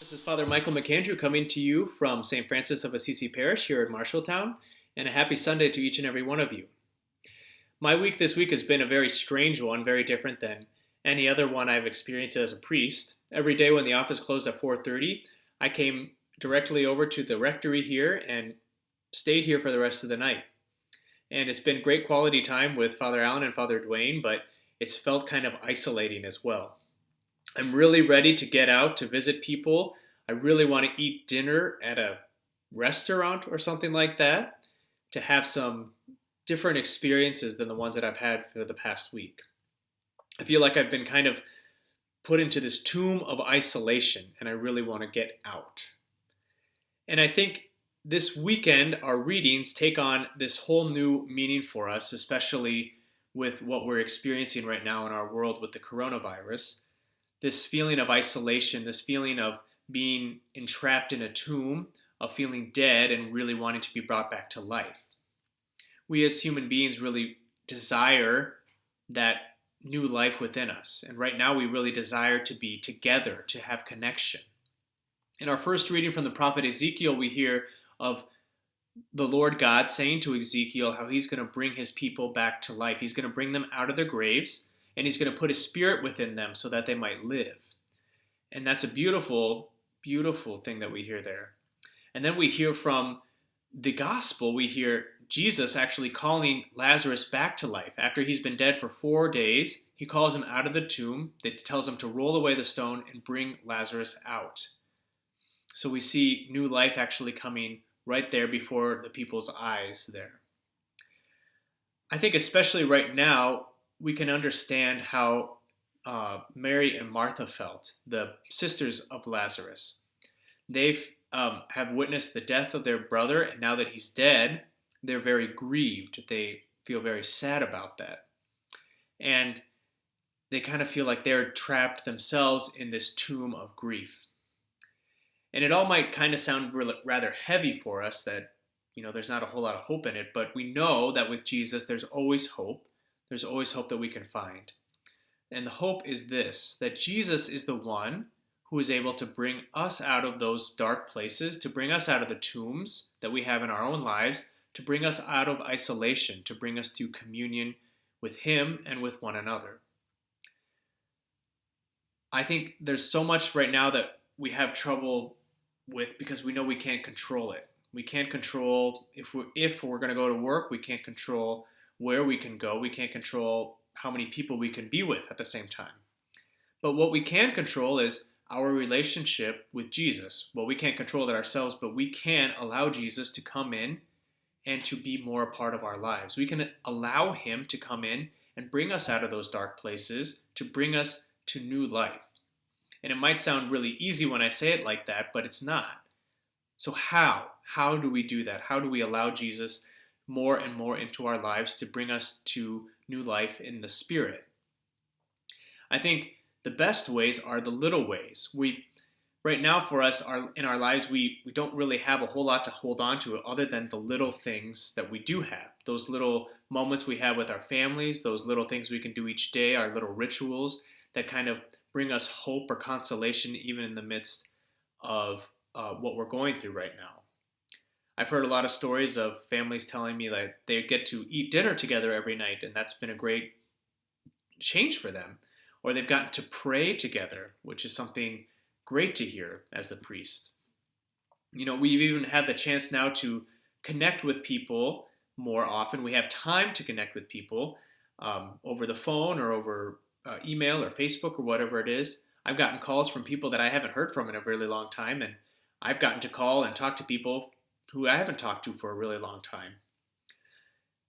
This is Father Michael McAndrew coming to you from St. Francis of Assisi Parish here in Marshalltown, and a happy Sunday to each and every one of you. My week this week has been a very strange one, very different than any other one I've experienced as a priest. Every day when the office closed at 4:30, I came directly over to the rectory here and stayed here for the rest of the night. And it's been great quality time with Father Allen and Father Dwayne, but it's felt kind of isolating as well. I'm really ready to get out to visit people. I really want to eat dinner at a restaurant or something like that to have some different experiences than the ones that I've had for the past week. I feel like I've been kind of put into this tomb of isolation and I really want to get out. And I think this weekend, our readings take on this whole new meaning for us, especially with what we're experiencing right now in our world with the coronavirus. This feeling of isolation, this feeling of being entrapped in a tomb, of feeling dead and really wanting to be brought back to life. We as human beings really desire that new life within us. And right now we really desire to be together, to have connection. In our first reading from the prophet Ezekiel, we hear of the Lord God saying to Ezekiel how he's going to bring his people back to life. He's going to bring them out of their graves, and he's going to put his spirit within them so that they might live. And that's a beautiful, beautiful thing that we hear there. And then we hear from the gospel, we hear Jesus actually calling Lazarus back to life. After he's been dead for 4 days, he calls him out of the tomb, that tells him to roll away the stone and bring Lazarus out. So we see new life actually coming right there before the people's eyes there. I think especially right now, we can understand how Mary and Martha felt, the sisters of Lazarus. They have witnessed the death of their brother, and now that he's dead, they're very grieved. They feel very sad about that. And they kind of feel like they're trapped themselves in this tomb of grief. And it all might kind of sound rather heavy for us that, there's not a whole lot of hope in it, but we know that with Jesus, there's always hope. There's always hope that we can find. And the hope is this, that Jesus is the one who is able to bring us out of those dark places, to bring us out of the tombs that we have in our own lives, to bring us out of isolation, to bring us to communion with him and with one another. I think there's so much right now that we have trouble with because we know we can't control it. We can't control if we're going to go to work, we can't control where we can go. We can't control how many people we can be with at the same time. But what we can control is our relationship with Jesus. Well, we can't control that ourselves, but we can allow Jesus to come in and to be more a part of our lives. We can allow him to come in and bring us out of those dark places, to bring us to new life. And it might sound really easy when I say it like that, but it's not. So how? How do we do that? How do we allow Jesus more and more into our lives to bring us to new life in the Spirit? I think the best ways are the little ways. Right now for us, in our lives, we don't really have a whole lot to hold on to other than the little things that we do have. Those little moments we have with our families, those little things we can do each day, our little rituals that kind of bring us hope or consolation even in the midst of what we're going through right now. I've heard a lot of stories of families telling me that they get to eat dinner together every night, and that's been a great change for them. Or they've gotten to pray together, which is something great to hear as a priest. We've even had the chance now to connect with people more often. We have time to connect with people over the phone or over email or Facebook or whatever it is. I've gotten calls from people that I haven't heard from in a really long time, and I've gotten to call and talk to people who I haven't talked to for a really long time.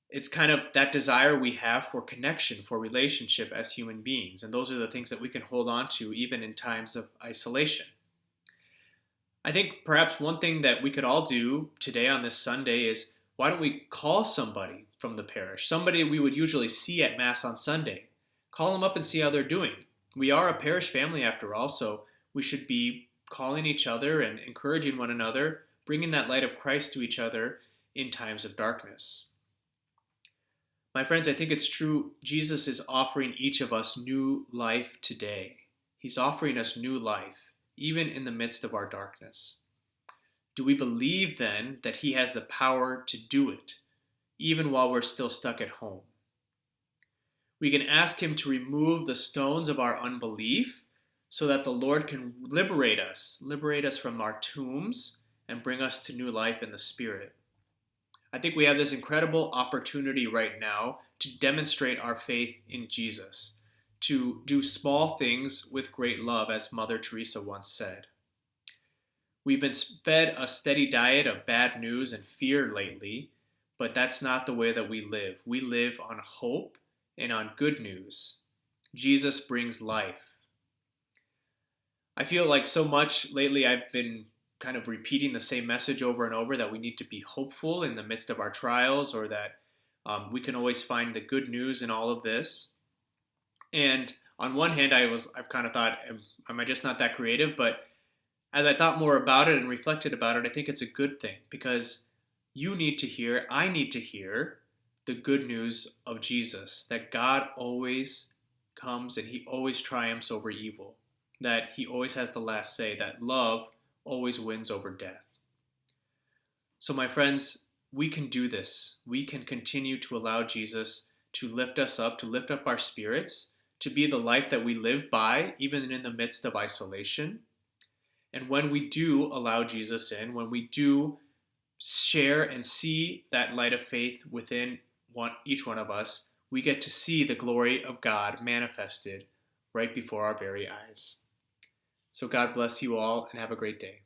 It's kind of that desire we have for connection, for relationship as human beings, and those are the things that we can hold on to even in times of isolation. I think perhaps one thing that we could all do today on this Sunday is, why don't we call somebody from the parish, somebody we would usually see at Mass on Sunday. Call them up and see how they're doing. We are a parish family after all, so we should be calling each other and encouraging one another, bringing that light of Christ to each other in times of darkness. My friends, I think it's true. Jesus is offering each of us new life today. He's offering us new life. even in the midst of our darkness? Do we believe then that He has the power to do it, even while we're still stuck at home? We can ask Him to remove the stones of our unbelief so that the Lord can liberate us from our tombs and bring us to new life in the Spirit. I think we have this incredible opportunity right now to demonstrate our faith in Jesus, to do small things with great love, as Mother Teresa once said. We've been fed a steady diet of bad news and fear lately, but that's not the way that we live. We live on hope and on good news. Jesus brings life. I feel like so much lately I've been kind of repeating the same message over and over, that we need to be hopeful in the midst of our trials, or that we can always find the good news in all of this. And on one hand, I've kind of thought, am I just not that creative? But as I thought more about it and reflected about it, I think it's a good thing, because you need to hear, I need to hear the good news of Jesus, that God always comes and He always triumphs over evil, that He always has the last say, that love always wins over death. So my friends, we can do this. We can continue to allow Jesus to lift us up, to lift up our spirits, to be the life that we live by, even in the midst of isolation. And when we do allow Jesus in, when we do share and see that light of faith within each one of us, we get to see the glory of God manifested right before our very eyes. So God bless you all, and have a great day.